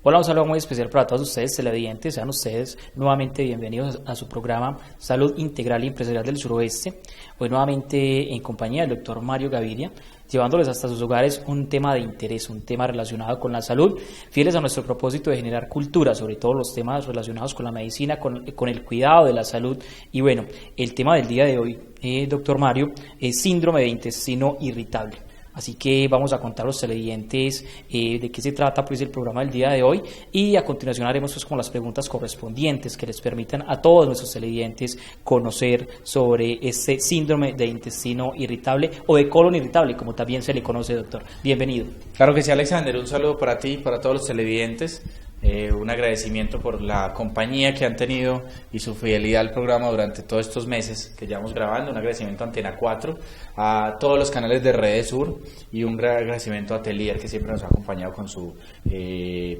Hola, un saludo muy especial para todos ustedes televidentes. Sean ustedes nuevamente bienvenidos a su programa Salud Integral y Empresarial del Suroeste. Hoy nuevamente en compañía del doctor Mario Gaviria, llevándoles hasta sus hogares un tema de interés, un tema relacionado con la salud, fieles a nuestro propósito de generar cultura, sobre todo los temas relacionados con la medicina, con el cuidado de la salud. Y bueno, el tema del día de hoy, doctor Mario, es síndrome de intestino irritable. Así que vamos a contar a los televidentes de qué se trata pues el programa del día de hoy, y a continuación haremos pues como las preguntas correspondientes que les permitan a todos nuestros televidentes conocer sobre este síndrome de intestino irritable o de colon irritable, como también se le conoce, doctor. Bienvenido. Claro que sí, Alexander, un saludo para ti y para todos los televidentes. Un agradecimiento por la compañía que han tenido y su fidelidad al programa durante todos estos meses que llevamos grabando. Un agradecimiento a Antena 4, a todos los canales de Redes Sur, y un gran agradecimiento a Telier, que siempre nos ha acompañado con su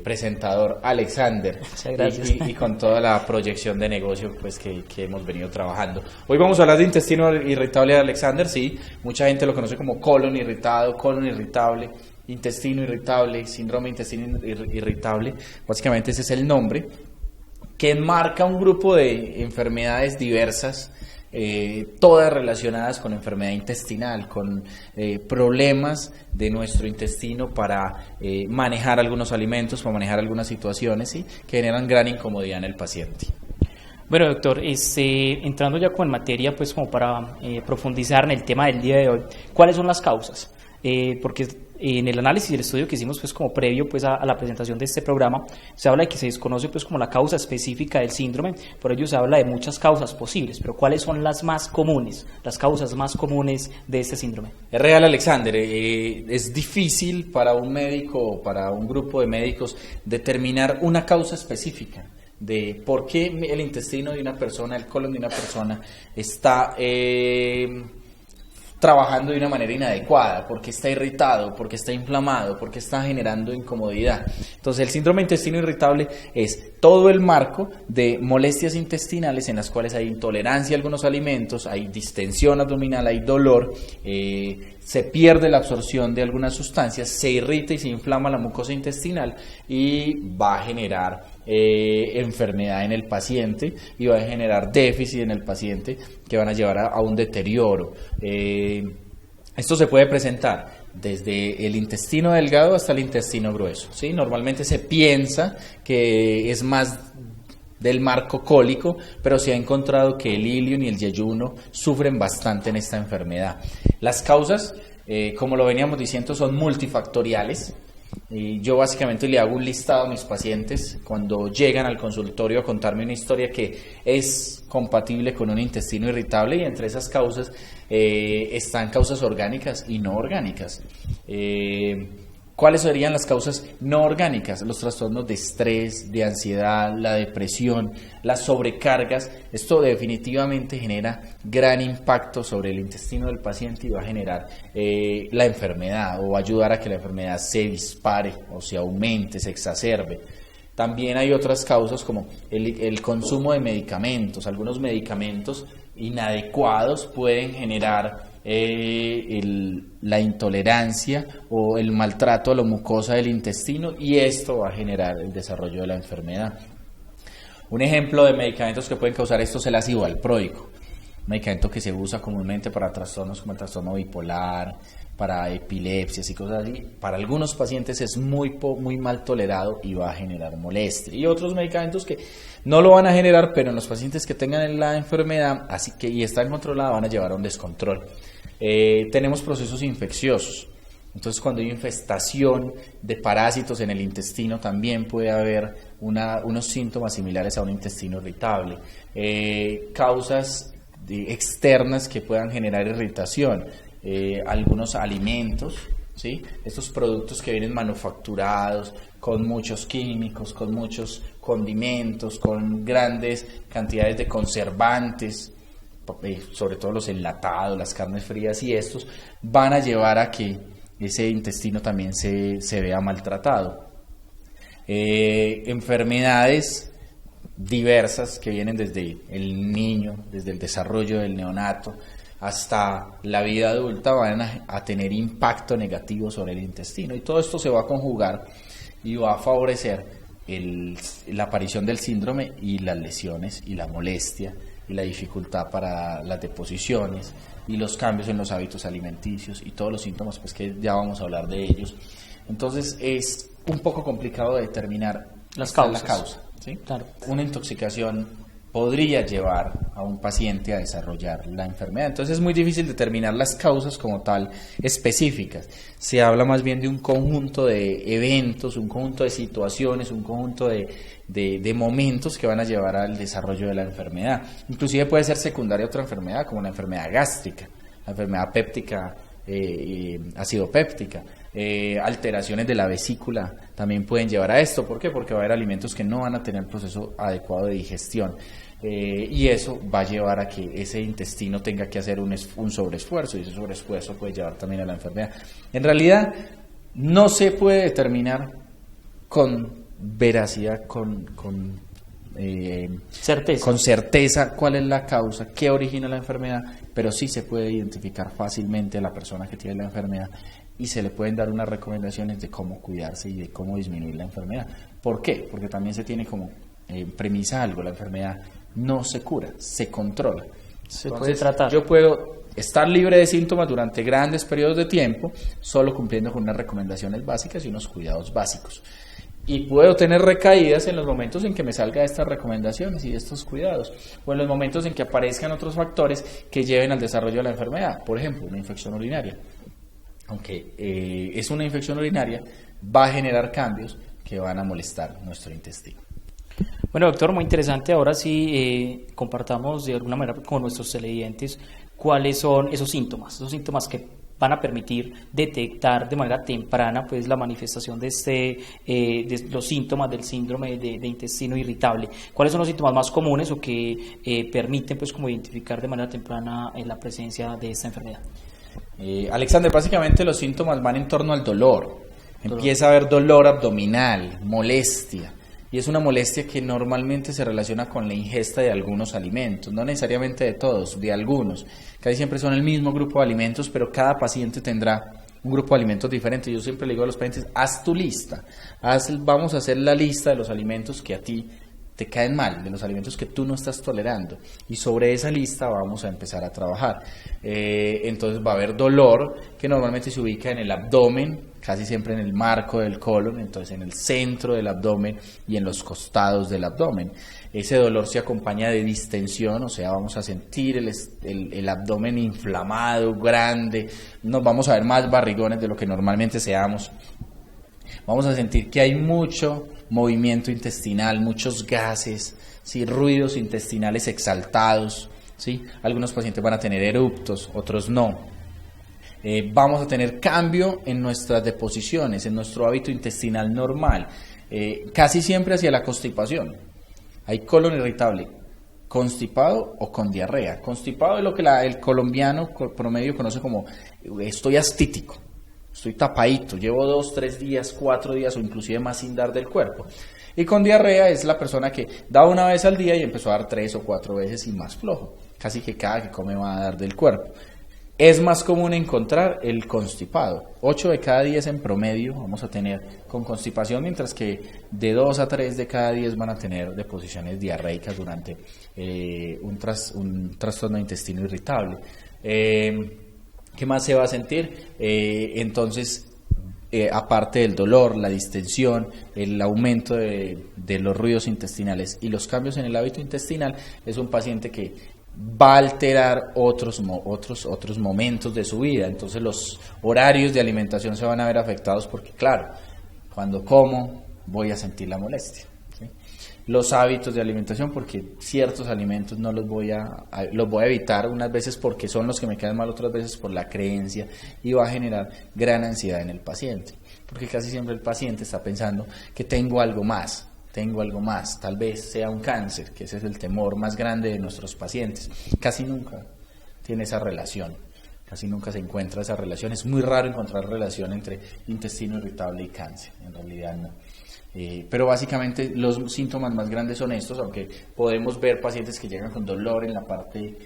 presentador Alexander. Muchas gracias. Y con toda la proyección de negocio pues que hemos venido trabajando. Hoy vamos a hablar de intestino irritable de Alexander. Sí, mucha gente lo conoce como colon irritado, colon irritable, intestino irritable, síndrome de intestino irritable. Básicamente ese es el nombre, que enmarca un grupo de enfermedades diversas, todas relacionadas con enfermedad intestinal, con problemas de nuestro intestino para manejar algunos alimentos, para manejar algunas situaciones, ¿sí?, que generan gran incomodidad en el paciente. Bueno, doctor, entrando ya con materia, pues como para profundizar en el tema del día de hoy, ¿cuáles son las causas? Porque en el análisis y el estudio que hicimos pues como previo pues a la presentación de este programa, se habla de que se desconoce pues como la causa específica del síndrome. Por ello se habla de muchas causas posibles, pero ¿cuáles son las más comunes, las causas más comunes de este síndrome? Es real, Alexander, es difícil para un médico o para un grupo de médicos determinar una causa específica de por qué el intestino de una persona, el colon de una persona está trabajando de una manera inadecuada, porque está irritado, porque está inflamado, porque está generando incomodidad. Entonces el síndrome de intestino irritable es todo el marco de molestias intestinales en las cuales hay intolerancia a algunos alimentos, hay distensión abdominal, hay dolor, se pierde la absorción de algunas sustancias, se irrita y se inflama la mucosa intestinal y va a generar enfermedad en el paciente y va a generar déficit en el paciente que van a llevar a un deterioro. Esto se puede presentar desde el intestino delgado hasta el intestino grueso, ¿sí? Normalmente se piensa que es más del marco cólico, pero se ha encontrado que el ilion y el yeyuno sufren bastante en esta enfermedad. Las causas, como lo veníamos diciendo, son multifactoriales. Y yo básicamente le hago un listado a mis pacientes cuando llegan al consultorio a contarme una historia que es compatible con un intestino irritable, y entre esas causas están causas orgánicas y no orgánicas. ¿Cuáles serían las causas no orgánicas? Los trastornos de estrés, de ansiedad, la depresión, las sobrecargas. Esto definitivamente genera gran impacto sobre el intestino del paciente y va a generar la enfermedad, o ayudar a que la enfermedad se dispare o se aumente, se exacerbe. También hay otras causas como el consumo de medicamentos. Algunos medicamentos inadecuados pueden generar la intolerancia o el maltrato a la mucosa del intestino, y esto va a generar el desarrollo de la enfermedad. Un ejemplo de medicamentos que pueden causar esto es el ácido valproico, un medicamento que se usa comúnmente para trastornos como el trastorno bipolar, para epilepsias y cosas así. Para algunos pacientes es muy mal tolerado y va a generar molestia, y otros medicamentos que no lo van a generar, pero en los pacientes que tengan la enfermedad y están controlados van a llevar a un descontrol. Tenemos procesos infecciosos. Entonces, cuando hay infestación de parásitos en el intestino, también puede haber unos síntomas similares a un intestino irritable. Causas externas que puedan generar irritación, algunos alimentos, ¿sí? Estos productos que vienen manufacturados con muchos químicos, con muchos condimentos, con grandes cantidades de conservantes, sobre todo los enlatados, las carnes frías, y estos van a llevar a que ese intestino también se vea maltratado. Enfermedades diversas que vienen desde el niño, desde el desarrollo del neonato hasta la vida adulta, van a tener impacto negativo sobre el intestino, y todo esto se va a conjugar y va a favorecer la aparición del síndrome y las lesiones y la molestia y la dificultad para las deposiciones y los cambios en los hábitos alimenticios y todos los síntomas, pues que ya vamos a hablar de ellos. Entonces es un poco complicado de determinar las causas. La causa, ¿sí? Claro. Una intoxicación podría llevar a un paciente a desarrollar la enfermedad. Entonces es muy difícil determinar las causas como tal específicas. Se habla más bien de un conjunto de eventos, un conjunto de situaciones, un conjunto de momentos que van a llevar al desarrollo de la enfermedad. Inclusive puede ser secundaria a otra enfermedad, como la enfermedad gástrica, la enfermedad péptica, acidopéptica. Alteraciones de la vesícula también pueden llevar a esto. ¿Por qué? Porque va a haber alimentos que no van a tener proceso adecuado de digestión, y eso va a llevar a que ese intestino tenga que hacer un sobreesfuerzo, y ese sobreesfuerzo puede llevar también a la enfermedad. En realidad no se puede determinar con veracidad, con certeza cuál es la causa, qué origina la enfermedad, pero sí se puede identificar fácilmente a la persona que tiene la enfermedad y se le pueden dar unas recomendaciones de cómo cuidarse y de cómo disminuir la enfermedad. ¿Por qué? Porque también se tiene como premisa algo: la enfermedad no se cura, se controla. Se puede tratar. Yo puedo estar libre de síntomas durante grandes periodos de tiempo, solo cumpliendo con unas recomendaciones básicas y unos cuidados básicos. Y puedo tener recaídas en los momentos en que me salga de estas recomendaciones y de estos cuidados, o en los momentos en que aparezcan otros factores que lleven al desarrollo de la enfermedad. Por ejemplo, una infección urinaria. Aunque es una infección urinaria, va a generar cambios que van a molestar nuestro intestino. Bueno, doctor, muy interesante. Ahora sí compartamos de alguna manera con nuestros televidentes cuáles son esos síntomas que van a permitir detectar de manera temprana pues la manifestación de los síntomas del síndrome de intestino irritable. ¿Cuáles son los síntomas más comunes o que permiten pues como identificar de manera temprana la presencia de esta enfermedad? Alexander, básicamente los síntomas van en torno al dolor. Empieza a haber dolor abdominal, molestia, y es una molestia que normalmente se relaciona con la ingesta de algunos alimentos, no necesariamente de todos, de algunos. Casi siempre son el mismo grupo de alimentos, pero cada paciente tendrá un grupo de alimentos diferente. Yo siempre le digo a los pacientes: haz tu lista, vamos a hacer la lista de los alimentos que a ti te caen mal, de los alimentos que tú no estás tolerando, y sobre esa lista vamos a empezar a trabajar. Entonces va a haber dolor que normalmente se ubica en el abdomen, casi siempre en el marco del colon, entonces en el centro del abdomen y en los costados del abdomen. Ese dolor se acompaña de distensión, o sea, vamos a sentir el abdomen inflamado, grande, nos vamos a ver más barrigones de lo que normalmente seamos. Vamos a sentir que hay mucho movimiento intestinal, muchos gases, ¿sí? Ruidos intestinales exaltados, ¿sí? Algunos pacientes van a tener eruptos, otros no. Vamos a tener cambio en nuestras deposiciones, en nuestro hábito intestinal normal, casi siempre hacia la constipación. Hay colon irritable constipado o con diarrea. Constipado es lo que el colombiano promedio conoce como estoy astítico. Estoy tapadito, llevo 2, 3 días, 4 días o inclusive más sin dar del cuerpo. Y con diarrea es la persona que da una vez al día y empezó a dar 3 o 4 veces y más flojo. Casi que cada que come va a dar del cuerpo. Es más común encontrar el constipado. 8 de cada 10 en promedio vamos a tener con constipación, mientras que de 2 a 3 de cada 10 van a tener deposiciones diarreicas durante un trastorno de intestino irritable. ¿Qué más se va a sentir? Entonces, aparte del dolor, la distensión, el aumento de los ruidos intestinales y los cambios en el hábito intestinal, es un paciente que va a alterar otros momentos de su vida. Entonces los horarios de alimentación se van a ver afectados porque, claro, cuando como voy a sentir la molestia, ¿sí? Los hábitos de alimentación, porque ciertos alimentos no los voy a evitar, unas veces porque son los que me quedan mal, otras veces por la creencia, y va a generar gran ansiedad en el paciente, porque casi siempre el paciente está pensando que tengo algo más, tal vez sea un cáncer, que ese es el temor más grande de nuestros pacientes. Casi nunca tiene esa relación, casi nunca se encuentra esa relación. Es muy raro encontrar relación entre intestino irritable y cáncer, en realidad no. Pero básicamente los síntomas más grandes son estos, aunque podemos ver pacientes que llegan con dolor en la parte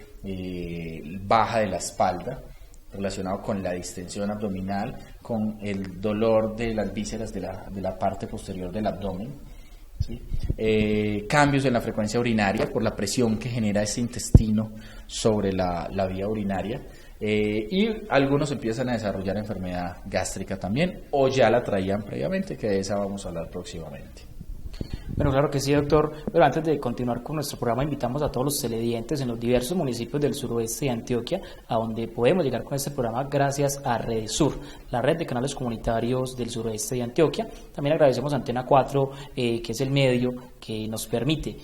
baja de la espalda, relacionado con la distensión abdominal, con el dolor de las vísceras de la parte posterior del abdomen, ¿sí? Cambios en la frecuencia urinaria por la presión que genera ese intestino sobre la vía urinaria. Y algunos empiezan a desarrollar enfermedad gástrica también, o ya la traían previamente, que de esa vamos a hablar próximamente. Bueno, claro que sí, doctor. Pero antes de continuar con nuestro programa, invitamos a todos los televidentes en los diversos municipios del suroeste de Antioquia, a donde podemos llegar con este programa gracias a Redesur, la red de canales comunitarios del suroeste de Antioquia. También agradecemos a Antena 4, que es el medio que nos permite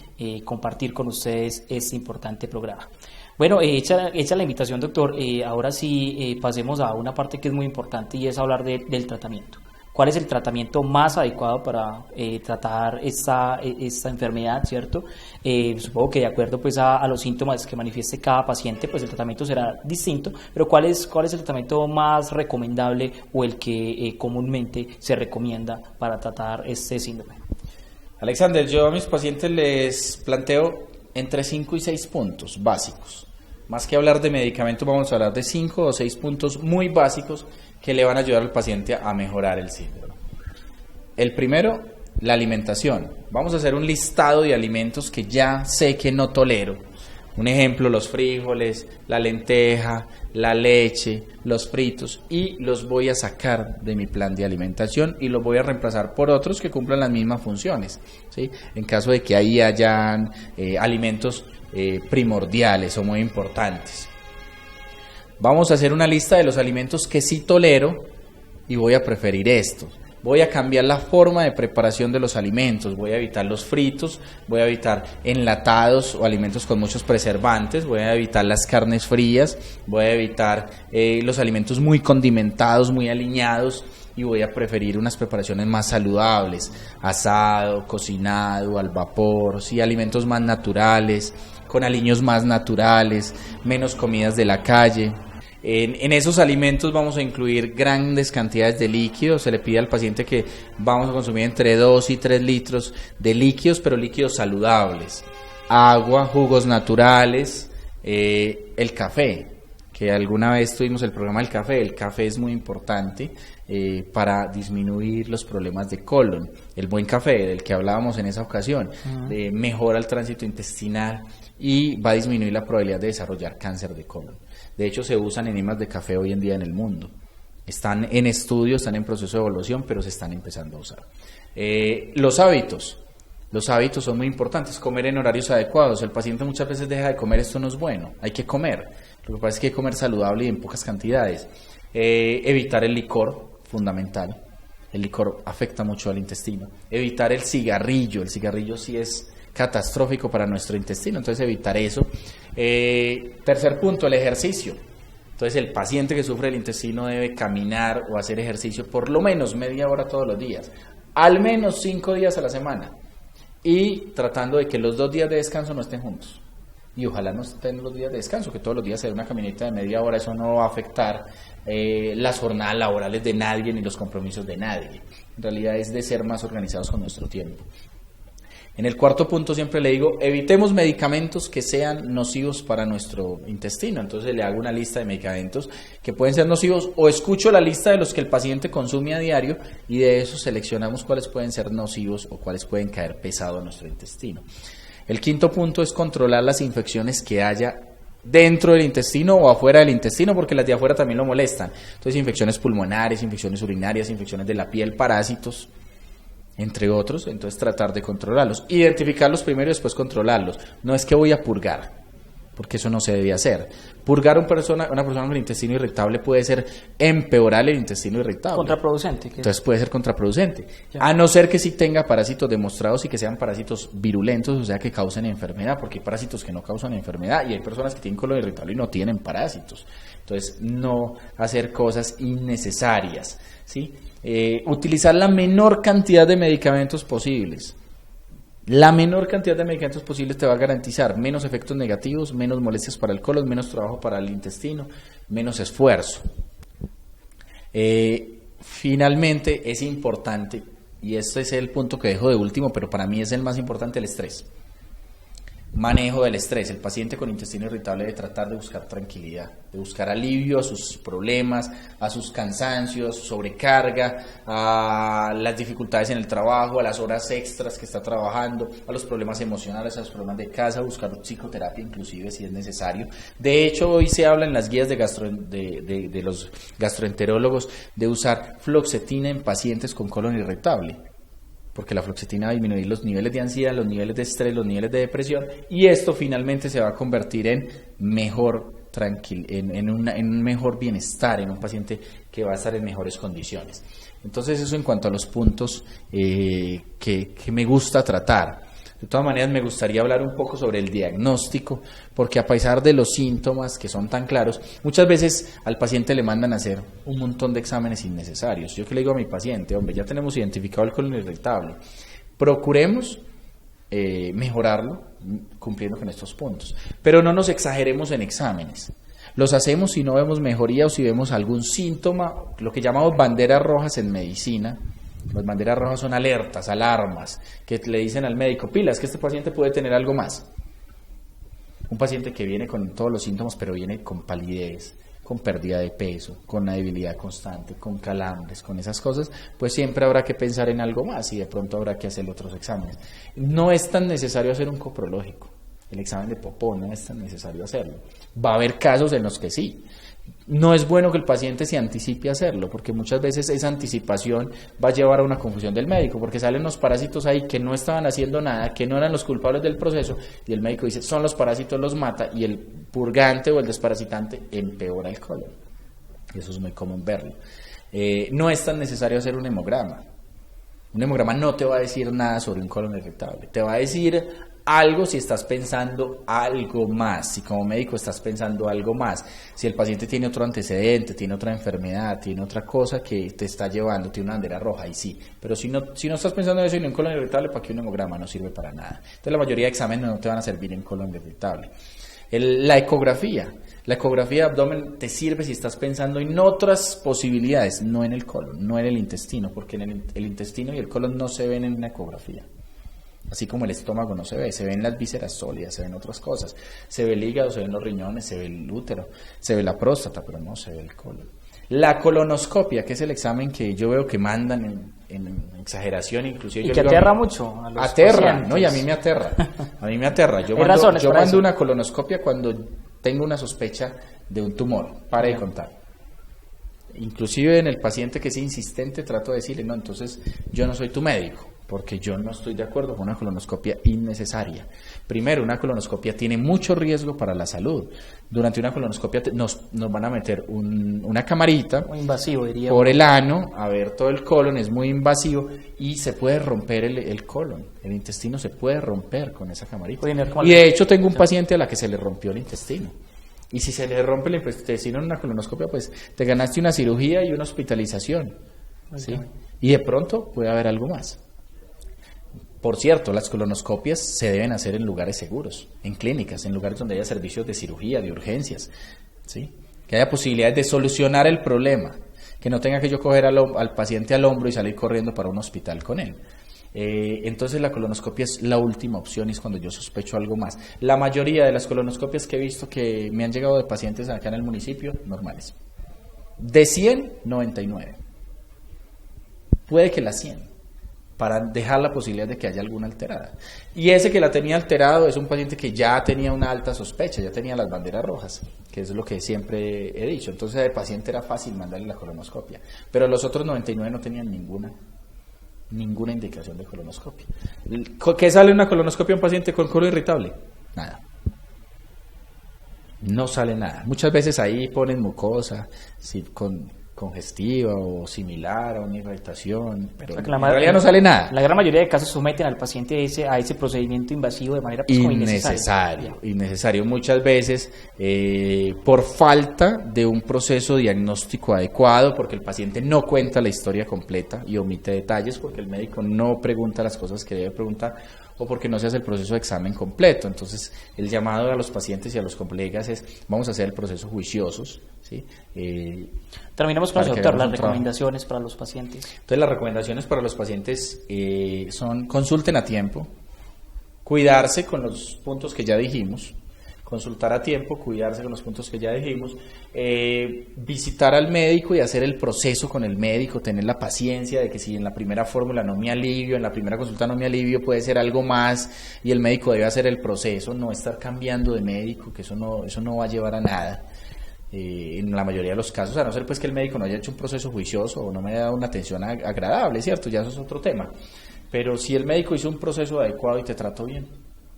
compartir con ustedes este importante programa. Bueno, hecha la invitación, doctor, ahora sí pasemos a una parte que es muy importante y es hablar del tratamiento. ¿Cuál es el tratamiento más adecuado para tratar esta enfermedad, cierto? Supongo que de acuerdo pues a los síntomas que manifieste cada paciente, pues el tratamiento será distinto, pero ¿cuál es el tratamiento más recomendable o el que comúnmente se recomienda para tratar este síndrome? Alexander, yo a mis pacientes les planteo entre 5 y 6 puntos básicos. Más que hablar de medicamentos, vamos a hablar de 5 o 6 puntos muy básicos que le van a ayudar al paciente a mejorar el síndrome. El primero, la alimentación. Vamos a hacer un listado de alimentos que ya sé que no tolero. Un ejemplo, los frijoles, la lenteja, la leche, los fritos, y los voy a sacar de mi plan de alimentación y los voy a reemplazar por otros que cumplan las mismas funciones, ¿sí? En caso de que ahí hayan alimentos primordiales o muy importantes. Vamos a hacer una lista de los alimentos que sí tolero y voy a preferir estos. Voy a cambiar la forma de preparación de los alimentos, voy a evitar los fritos, voy a evitar enlatados o alimentos con muchos preservantes, voy a evitar las carnes frías, voy a evitar los alimentos muy condimentados, muy aliñados, y voy a preferir unas preparaciones más saludables, asado, cocinado, al vapor, sí, alimentos más naturales, con aliños más naturales, menos comidas de la calle. En esos alimentos vamos a incluir grandes cantidades de líquidos. Se le pide al paciente que vamos a consumir entre 2 y 3 litros de líquidos, pero líquidos saludables. Agua, jugos naturales, el café, que alguna vez tuvimos el programa del café. El café es muy importante para disminuir los problemas de colon. El buen café, del que hablábamos en esa ocasión, mejora el tránsito intestinal y va a disminuir la probabilidad de desarrollar cáncer de colon. De hecho, se usan enemas de café hoy en día en el mundo. Están en estudio, están en proceso de evaluación, pero se están empezando a usar. Los hábitos son muy importantes. Comer en horarios adecuados. El paciente muchas veces deja de comer, esto no es bueno, hay que comer. Lo que pasa es que hay que comer saludable y en pocas cantidades. Evitar el licor, fundamental. El licor afecta mucho al intestino. Evitar el cigarrillo sí es catastrófico para nuestro intestino, entonces evitar eso. Tercer punto, el ejercicio. Entonces el paciente que sufre del intestino debe caminar o hacer ejercicio por lo menos media hora todos los días, al menos 5 días a la semana, y tratando de que los 2 días de descanso no estén juntos. Y ojalá no estén los días de descanso, que todos los días se dé una caminata de media hora. Eso no va a afectar las jornadas laborales de nadie ni los compromisos de nadie. En realidad es de ser más organizados con nuestro tiempo. En el cuarto punto siempre le digo, evitemos medicamentos que sean nocivos para nuestro intestino. Entonces le hago una lista de medicamentos que pueden ser nocivos, o escucho la lista de los que el paciente consume a diario y de esos seleccionamos cuáles pueden ser nocivos o cuáles pueden caer pesado a nuestro intestino. El quinto punto es controlar las infecciones que haya dentro del intestino o afuera del intestino, porque las de afuera también lo molestan. Entonces infecciones pulmonares, infecciones urinarias, infecciones de la piel, parásitos, entre otros. Entonces tratar de controlarlos, identificarlos primero y después controlarlos. No es que voy a purgar, porque eso no se debe hacer. Purgar una persona con el intestino irritable puede ser empeorar el intestino irritable. Contraproducente. Entonces puede ser contraproducente. A no ser que sí tenga parásitos demostrados y que sean parásitos virulentos, o sea que causen enfermedad, porque hay parásitos que no causan enfermedad y hay personas que tienen colon irritable y no tienen parásitos. Entonces no hacer cosas innecesarias, ¿sí? Utilizar la menor cantidad de medicamentos posibles. La menor cantidad de medicamentos posibles te va a garantizar menos efectos negativos, menos molestias para el colon, menos trabajo para el intestino, menos esfuerzo. Finalmente es importante, y este es el punto que dejo de último, pero para mí es el más importante, el estrés. manejo del estrés. El paciente con intestino irritable debe tratar de buscar tranquilidad, de buscar alivio a sus problemas, a sus cansancios, sobrecarga, a las dificultades en el trabajo, a las horas extras que está trabajando, a los problemas emocionales, a los problemas de casa, buscar psicoterapia inclusive si es necesario. De hecho, hoy se habla en las guías de los gastroenterólogos de usar fluoxetina en pacientes con colon irritable, porque la fluoxetina va a disminuir los niveles de ansiedad, los niveles de estrés, los niveles de depresión, y esto finalmente se va a convertir en un mejor bienestar, en un paciente que va a estar en mejores condiciones. Entonces eso en cuanto a los puntos que me gusta tratar. De todas maneras, me gustaría hablar un poco sobre el diagnóstico, porque a pesar de los síntomas que son tan claros, muchas veces al paciente le mandan a hacer un montón de exámenes innecesarios. Yo que le digo a mi paciente, hombre, ya tenemos identificado el colon irritable, procuremos mejorarlo cumpliendo con estos puntos, pero no nos exageremos en exámenes. Los hacemos si no vemos mejoría o si vemos algún síntoma, lo que llamamos banderas rojas en medicina. Las banderas rojas son alertas, alarmas, que le dicen al médico, pilas, que este paciente puede tener algo más. Un paciente que viene con todos los síntomas, pero viene con palidez, con pérdida de peso, con una debilidad constante, con calambres, con esas cosas, pues siempre habrá que pensar en algo más y de pronto habrá que hacer otros exámenes. No es tan necesario hacer un coprológico, el examen de popó no es tan necesario hacerlo. Va a haber casos en los que sí. No es bueno que el paciente se anticipe a hacerlo, porque muchas veces esa anticipación va a llevar a una confusión del médico, porque salen los parásitos ahí que no estaban haciendo nada, que no eran los culpables del proceso, y el médico dice, son los parásitos, los mata, y el purgante o el desparasitante empeora el colon. Eso es muy común verlo. No es tan necesario hacer un hemograma. Un hemograma no te va a decir nada sobre un colon irritable, te va a decir algo si estás pensando algo más, si como médico estás pensando algo más, si el paciente tiene otro antecedente, tiene otra enfermedad, tiene otra cosa que te está llevando, tiene una bandera roja, y sí, pero si no estás pensando en eso y en un colon irritable, ¿para qué un hemograma? No sirve para nada. Entonces la mayoría de exámenes no te van a servir en colon irritable. La ecografía de abdomen te sirve si estás pensando en otras posibilidades, no en el colon, no en el intestino, porque en el intestino y el colon no se ven en una ecografía. Así como el estómago no se ven las vísceras sólidas, se ven otras cosas, se ve el hígado, se ven los riñones, se ve el útero, se ve la próstata, pero no se ve el colon. La colonoscopia, que es el examen que yo veo que mandan en exageración, inclusive. Y que aterra mucho a los pacientes. ¿No? Y a mí me aterra. Yo mando una colonoscopia cuando tengo una sospecha de un tumor, para de contar. Inclusive en el paciente que es insistente trato de decirle, no, entonces yo no soy tu médico, porque yo no estoy de acuerdo con una colonoscopia innecesaria. Primero, una colonoscopia tiene mucho riesgo para la salud. Durante una colonoscopia nos van a meter una camarita muy invasivo, diría, por el ano, a ver todo el colon, es muy invasivo y se puede romper el colon, el intestino se puede romper con esa camarita. Y de hecho tengo un paciente a la que se le rompió el intestino. Y si se le rompe el intestino en una colonoscopia, pues te ganaste una cirugía y una hospitalización. ¿Sí? Y de pronto puede haber algo más. Por cierto, las colonoscopias se deben hacer en lugares seguros, en clínicas, en lugares donde haya servicios de cirugía, de urgencias, ¿sí? Que haya posibilidades de solucionar el problema, que no tenga que yo coger al paciente al hombro y salir corriendo para un hospital con él. Entonces la colonoscopia es la última opción y es cuando yo sospecho algo más. La mayoría de las colonoscopias que he visto que me han llegado de pacientes acá en el municipio, normales. De 100, 99. Puede que las 100, para dejar la posibilidad de que haya alguna alterada. Y ese que la tenía alterado es un paciente que ya tenía una alta sospecha, ya tenía las banderas rojas, que es lo que siempre he dicho. Entonces al paciente era fácil mandarle la colonoscopia, pero los otros 99 no tenían ninguna indicación de colonoscopia. ¿Qué sale en una colonoscopia a un paciente con colon irritable? Nada. No sale nada. Muchas veces ahí ponen mucosa, congestiva o similar a una irritación, pero en realidad no sale nada. La gran mayoría de casos someten al paciente a ese procedimiento invasivo de manera innecesario. Muchas veces por falta de un proceso diagnóstico adecuado, porque el paciente no cuenta la historia completa y omite detalles, porque el médico no pregunta las cosas que debe preguntar, o porque no se hace el proceso de examen completo. Entonces el llamado a los pacientes y a los colegas es: vamos a hacer el proceso juiciosos, ¿sí? Terminamos con eso, doctor, las recomendaciones para los pacientes. Entonces las recomendaciones para los pacientes son: consulten a tiempo, cuidarse con los puntos que ya dijimos, consultar a tiempo, cuidarse con los puntos que ya dijimos, visitar al médico y hacer el proceso con el médico, tener la paciencia de que si en la primera fórmula no me alivio, en la primera consulta no me alivio, puede ser algo más y el médico debe hacer el proceso, no estar cambiando de médico, que eso no va a llevar a nada. En la mayoría de los casos, a no ser pues que el médico no haya hecho un proceso juicioso o no me haya dado una atención agradable, ¿cierto? Ya eso es otro tema. Pero si el médico hizo un proceso adecuado y te trató bien,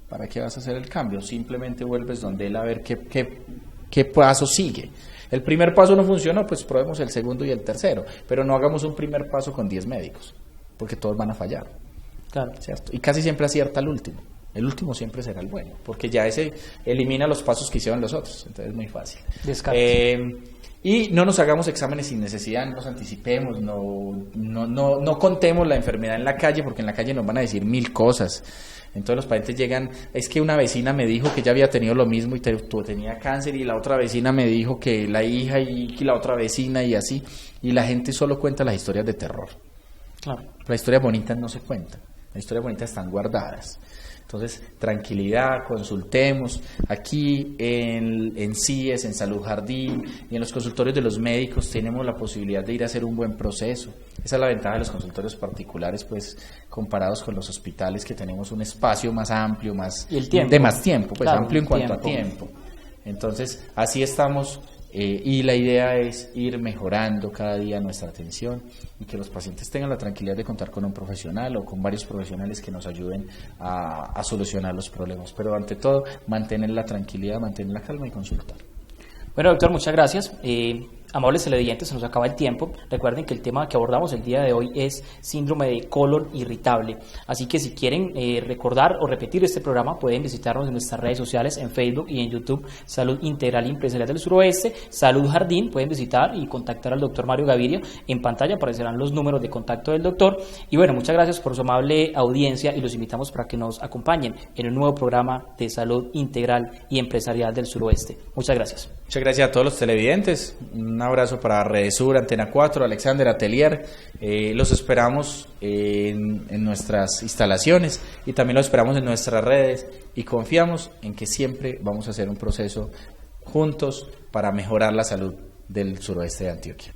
¿para qué vas a hacer el cambio? Simplemente vuelves donde él a ver qué paso sigue. El primer paso no funcionó, pues probemos el segundo y el tercero, pero no hagamos un primer paso con 10 médicos, porque todos van a fallar, Claro. ¿cierto? Y casi siempre acierta el último siempre será el bueno, porque ya ese elimina los pasos que hicieron los otros, entonces es muy fácil. Y no nos hagamos exámenes sin necesidad, no nos anticipemos, no contemos la enfermedad en la calle, porque en la calle nos van a decir 1000 cosas. Entonces los pacientes llegan, es que una vecina me dijo que ya había tenido lo mismo y tenía cáncer, y la otra vecina me dijo que la hija y la otra vecina y así, y la gente solo cuenta las historias de terror. Claro. Las historias bonitas no se cuentan, las historias bonitas están guardadas. Entonces, tranquilidad, consultemos. Aquí en CIES, en Salud Jardín y en los consultorios de los médicos tenemos la posibilidad de ir a hacer un buen proceso. Esa es la ventaja de los consultorios particulares, pues comparados con los hospitales, que tenemos un espacio más amplio, ¿Y el tiempo? De más tiempo, pues claro, amplio en cuanto a tiempo. Entonces, así estamos. Y la idea es ir mejorando cada día nuestra atención y que los pacientes tengan la tranquilidad de contar con un profesional o con varios profesionales que nos ayuden a solucionar los problemas. Pero ante todo, mantener la tranquilidad, mantener la calma y consultar. Bueno, doctor, muchas gracias. Amables televidentes, se nos acaba el tiempo. Recuerden que el tema que abordamos el día de hoy es síndrome de colon irritable. Así que si quieren recordar o repetir este programa, pueden visitarnos en nuestras redes sociales, en Facebook y en YouTube, Salud Integral Empresarial del Suroeste, Salud Jardín. Pueden visitar y contactar al doctor Mario Gaviria. En pantalla aparecerán los números de contacto del doctor. Y bueno, muchas gracias por su amable audiencia y los invitamos para que nos acompañen en un nuevo programa de Salud Integral y Empresarial del Suroeste. Muchas gracias. Muchas gracias a todos los televidentes. Un abrazo para Redesur, Antena 4, Alexander Atelier. Los esperamos en nuestras instalaciones y también los esperamos en nuestras redes y confiamos en que siempre vamos a hacer un proceso juntos para mejorar la salud del suroeste de Antioquia.